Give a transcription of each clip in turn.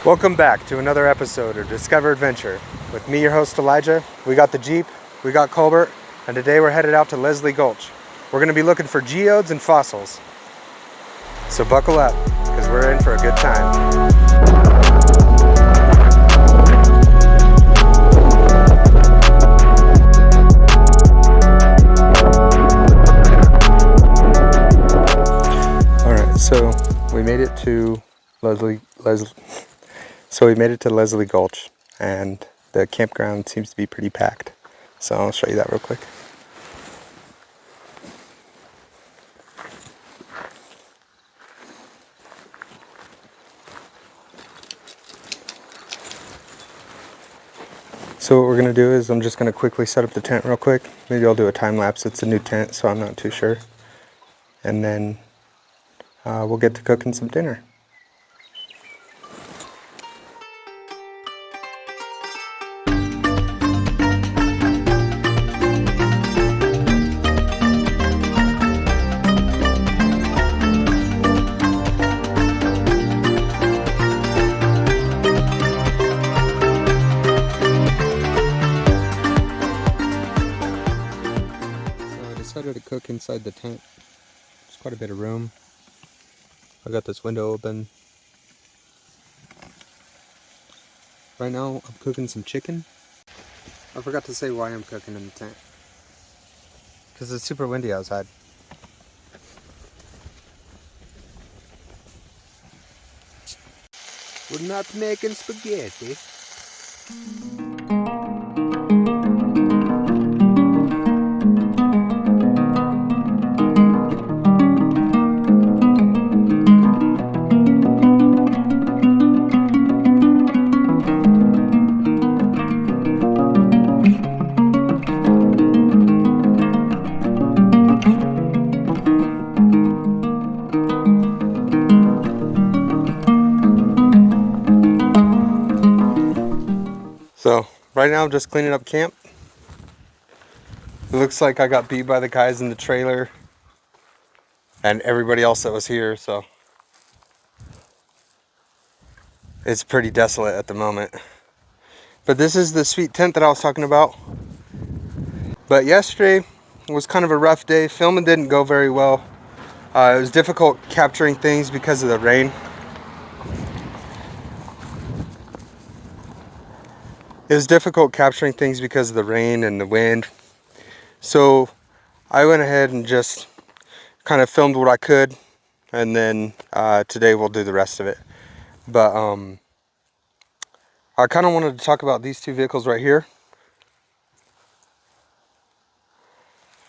Welcome back to another episode of Discover Adventure. With me, your host Elijah. We got the Jeep, we got Colbert, and today we're headed out to Leslie Gulch. We're going to be looking for geodes and fossils. So buckle up, because we're in for a good time. Alright, so we made it to Leslie Gulch, and the campground seems to be pretty packed. So I'll show you that real quick. So what we're going to do is I'm just going to quickly set up the tent real quick. Maybe I'll do a time lapse. It's a new tent, so I'm not too sure. And then we'll get to cooking some dinner. To cook inside the tent. There's quite a bit of room. I got this window open. Right now I'm cooking some chicken. I forgot to say why I'm cooking in the tent. Because it's super windy outside. We're not making spaghetti. So, right now I'm just cleaning up camp. It looks like I got beat by the guys in the trailer and everybody else that was here, so it's pretty desolate at the moment. But this is the sweet tent that I was talking about. But yesterday was kind of a rough day. Filming didn't go very well. It was difficult capturing things because of the rain. It was difficult capturing things because of the rain and the wind. So I went ahead and just kind of filmed what I could. And then today we'll do the rest of it. But I kind of wanted to talk about these two vehicles right here.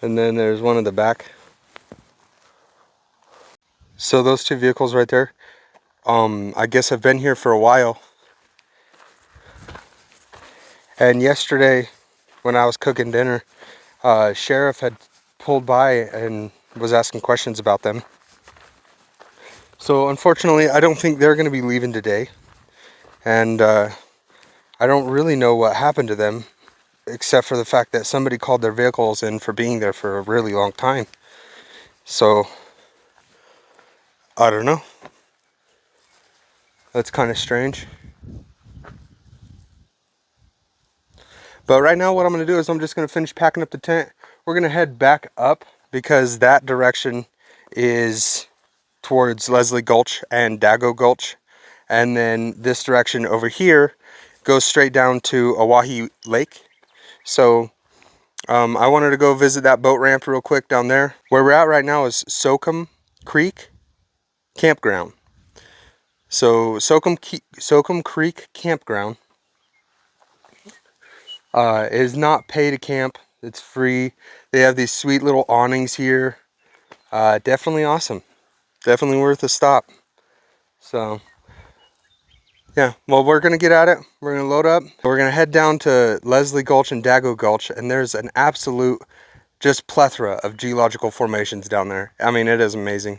And then there's one in the back. So those two vehicles right there, I guess have been here for a while. And yesterday, when I was cooking dinner, sheriff had pulled by and was asking questions about them. So unfortunately, I don't think they're going to be leaving today. And I don't really know what happened to them, except for the fact that somebody called their vehicles in for being there for a really long time. So, I don't know. That's kind of strange. But right now what I'm going to do is I'm just going to finish packing up the tent. We're going to head back up because that direction is towards Leslie Gulch and Dago Gulch. And then this direction over here goes straight down to Oahe Lake. So I wanted to go visit that boat ramp real quick down there. Where we're at right now is Soccum Creek Campground. So Soccum Creek Campground is not pay to camp. It's free. They have these sweet little awnings here. Definitely awesome. Definitely worth a stop. So yeah, well, we're going to get at it. We're going to load up. We're going to head down to Leslie Gulch and Dago Gulch, and there's an absolute just plethora of geological formations down there. I mean, it is amazing.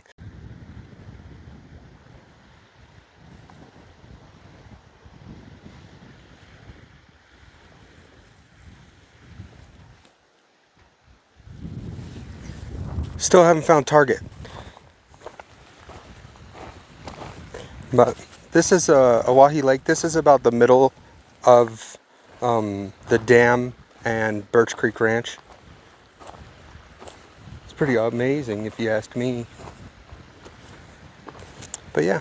Still haven't found Target. But This is Oahe Lake. This is about the middle of the dam and Birch Creek Ranch. It's pretty amazing if you ask me. But yeah.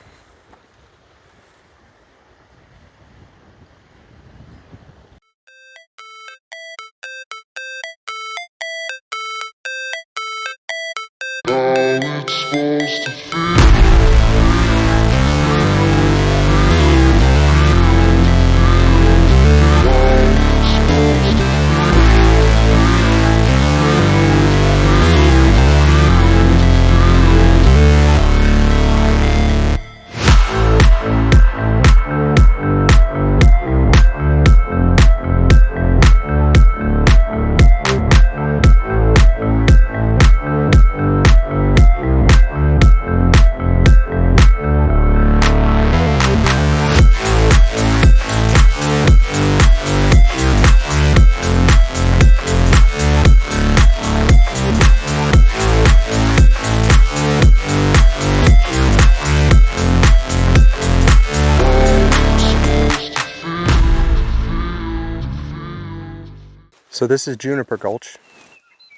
So this is Juniper Gulch,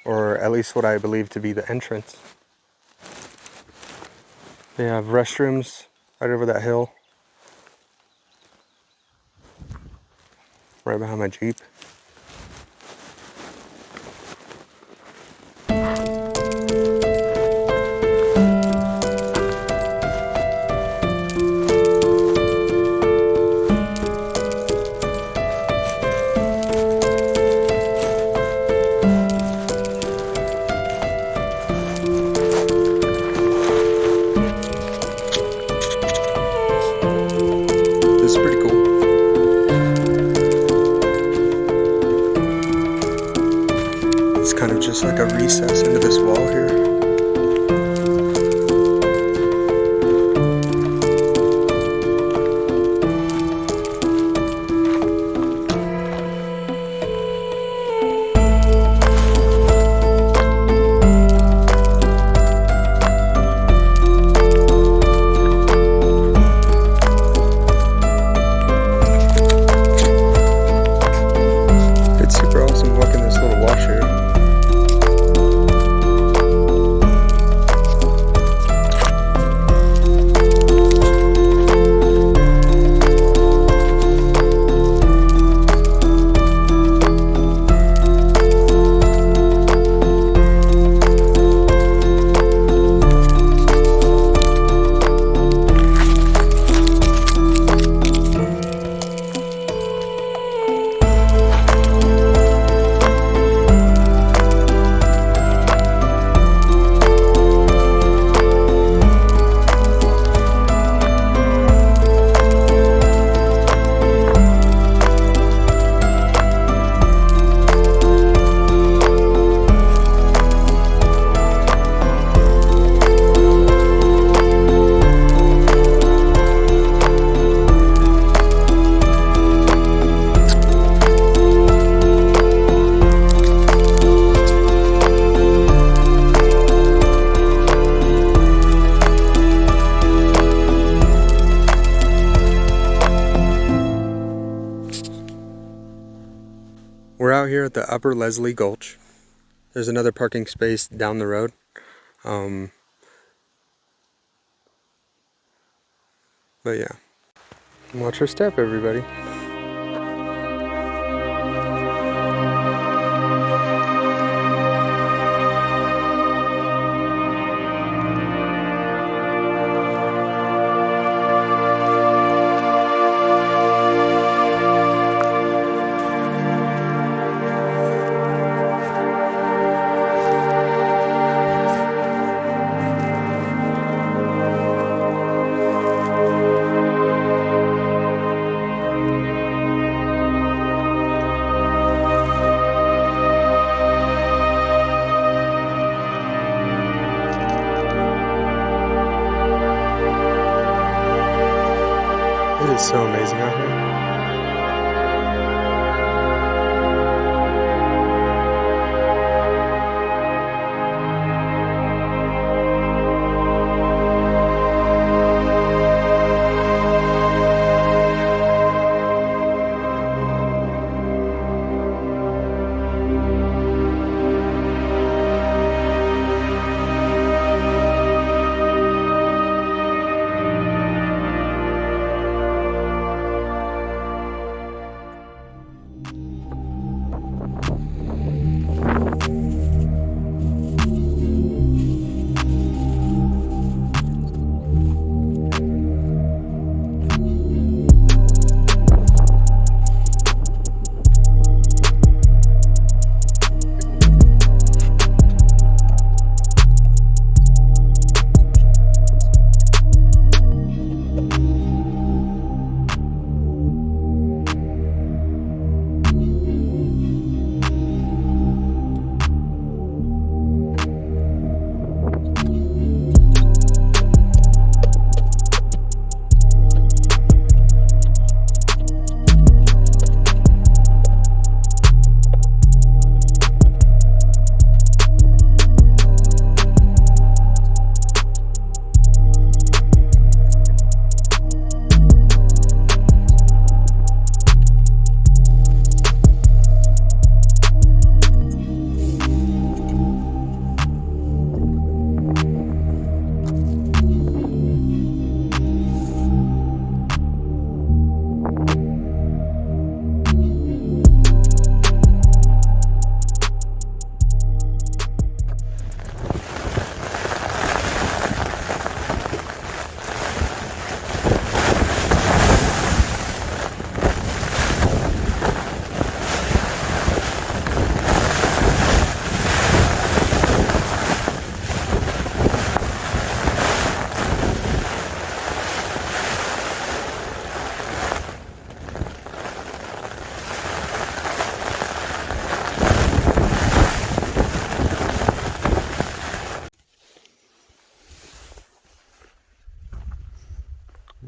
or at least what I believe to be the entrance. They have restrooms right over that hill, right behind my Jeep. This is pretty cool. It's kind of just like a recess into this wall here. It's super awesome walking this little wash here. We're out here at the Upper Leslie Gulch. There's another parking space down the road. But yeah, watch your step, everybody. It is so amazing out here.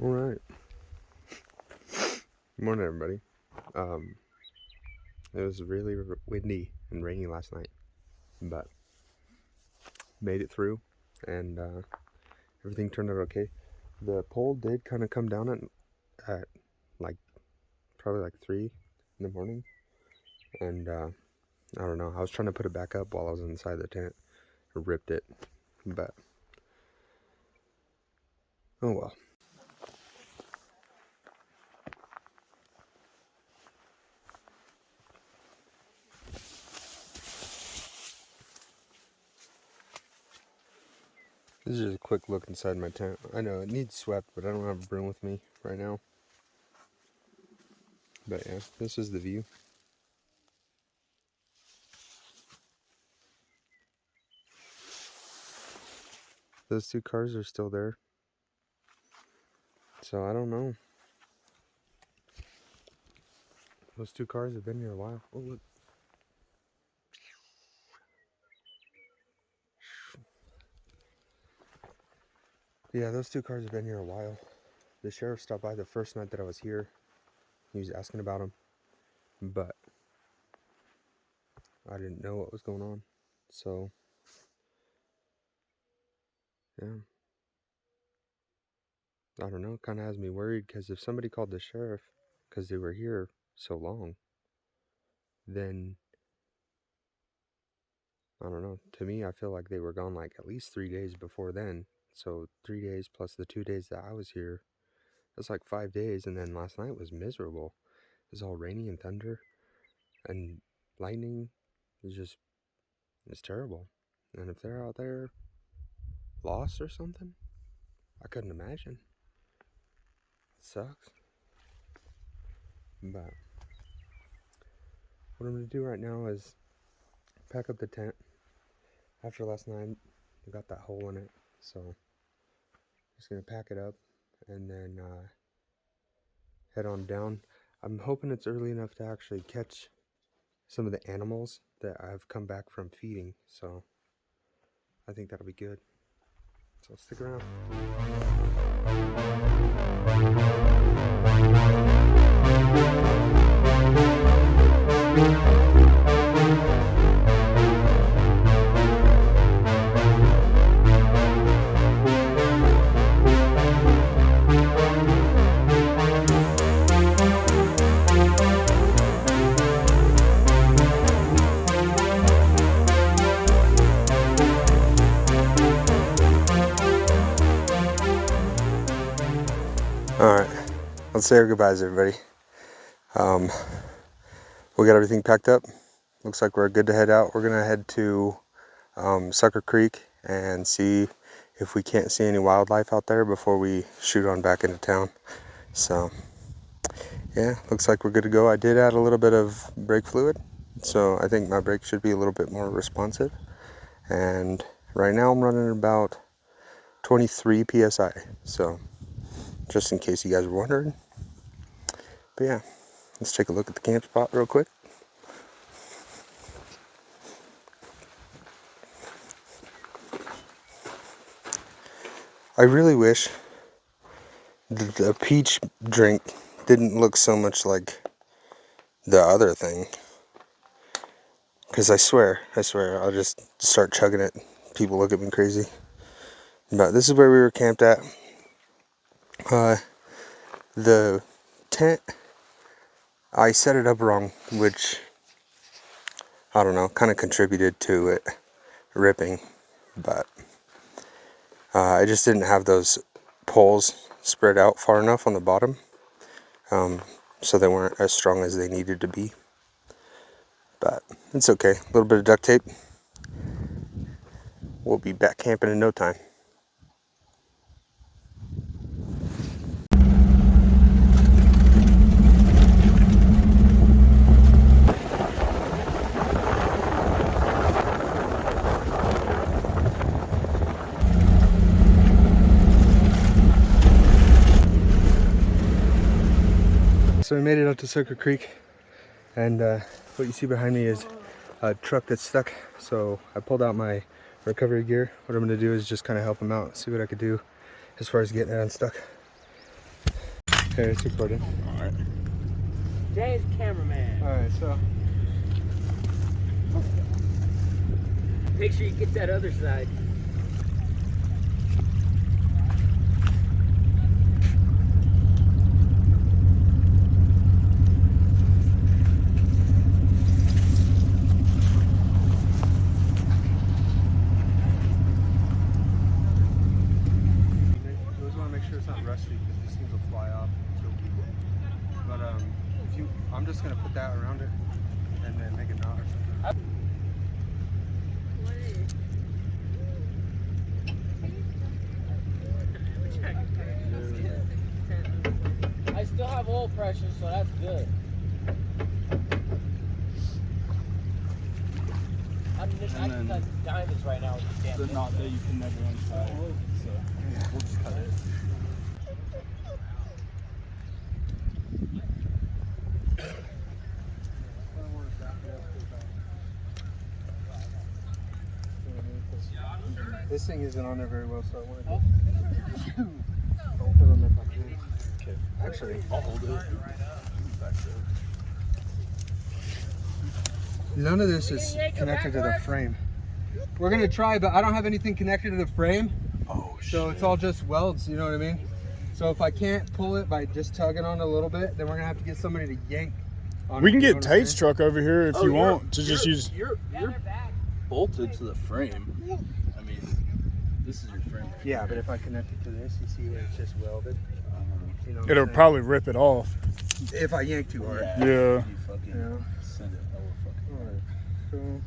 All right. Good morning, everybody. It was really windy and rainy last night, but made it through, and everything turned out okay. The pole did kind of come down at like probably like 3 in the morning, and I don't know. I was trying to put it back up while I was inside the tent. I ripped it, but oh well. This is just a quick look inside my tent. I know it needs swept, but I don't have a broom with me right now. But yeah, this is the view. Those two cars are still there. So I don't know. Those two cars have been here a while. Oh, look. Yeah, those two cars have been here a while. The sheriff stopped by the first night that I was here. He was asking about them, but I didn't know what was going on. So, yeah. I don't know. It kind of has me worried because if somebody called the sheriff because they were here so long, then I don't know. To me, I feel like they were gone like at least 3 days before then. So 3 days plus the 2 days that I was here, that's like 5 days. And then last night was miserable. It was all rainy and thunder and lightning. It's terrible. And if they're out there lost or something, I couldn't imagine. It sucks. But what I'm going to do right now is pack up the tent. After last night, I got that hole in it. So I'm just going to pack it up and then head on down. I'm hoping it's early enough to actually catch some of the animals that I've come back from feeding. So I think that'll be good. So stick around. Alright, let's say our goodbyes, everybody. We got everything packed up. Looks like we're good to head out. We're going to head to Sucker Creek and see if we can't see any wildlife out there before we shoot on back into town. So, yeah, looks like we're good to go. I did add a little bit of brake fluid, so I think my brake should be a little bit more responsive. And right now I'm running about 23 psi, so just in case you guys were wondering. But yeah, let's take a look at the camp spot real quick. I really wish the peach drink didn't look so much like the other thing, because I swear I'll just start chugging it. People look at me crazy. But this is where we were camped at. The tent, I set it up wrong, which I don't know, kind of contributed to it ripping, but I just didn't have those poles spread out far enough on the bottom, so they weren't as strong as they needed to be. But it's okay. A little bit of duct tape. We'll be back camping in no time. So we made it out to Sucker Creek, and what you see behind me is a truck that's stuck. So I pulled out my recovery gear. What I'm going to do is just kind of help him out, see what I could do as far as getting it unstuck. Okay, it's recording. Alright. Jay's cameraman. Alright, so. Make sure you get that other side. I'm just gonna put that around it and then make a knot or something. I still have oil pressure, so that's good. I can cut diamonds right now with this damn The thing. knot that you can never untie. So we'll just cut it. This thing isn't on there very well, so I want to hold them if I can. Okay. Actually, I'll hold it. none of this is connected to the frame. We're gonna try, but I don't have anything connected to the frame. Oh shit. So it's all just welds, you know what I mean? So if I can't pull it by just tugging on it a little bit, then we're gonna have to get somebody to yank on We it, can you know get what I'm Tate's saying? truck over here if you want to just use. You're bolted to the frame. I mean, this is your frame. Right Yeah, here. but if I connect it to this, you see where it's just welded. You know what It'll I'm saying? probably rip it off. If I yank too hard. Yeah. You fucking Yeah. send it over fucking. Alright, so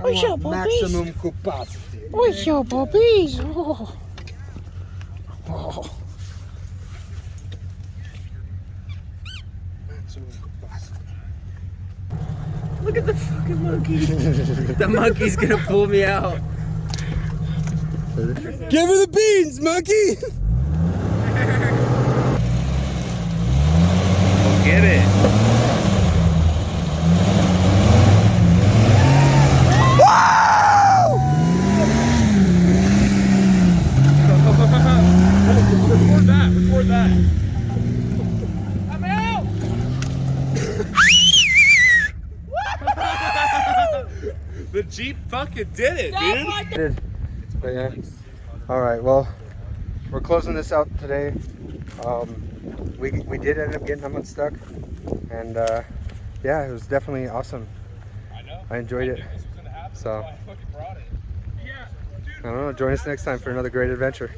What's I up, want puppies? maximum capacity. What's your puppies? Oh. Oh. Maximum capacity. Look at the fucking monkey. The monkey's gonna pull me out. Give her the beans, monkey! Get it. Record that. I'm out. The Jeep fucking did it, dude. But yeah. Alright, well, we're closing this out today. We did end up getting them unstuck. And yeah, it was definitely awesome. I know. I enjoyed it. This was gonna happen. So, That's why I fucking brought it. Yeah, dude. I don't know, join us next time for another great adventure.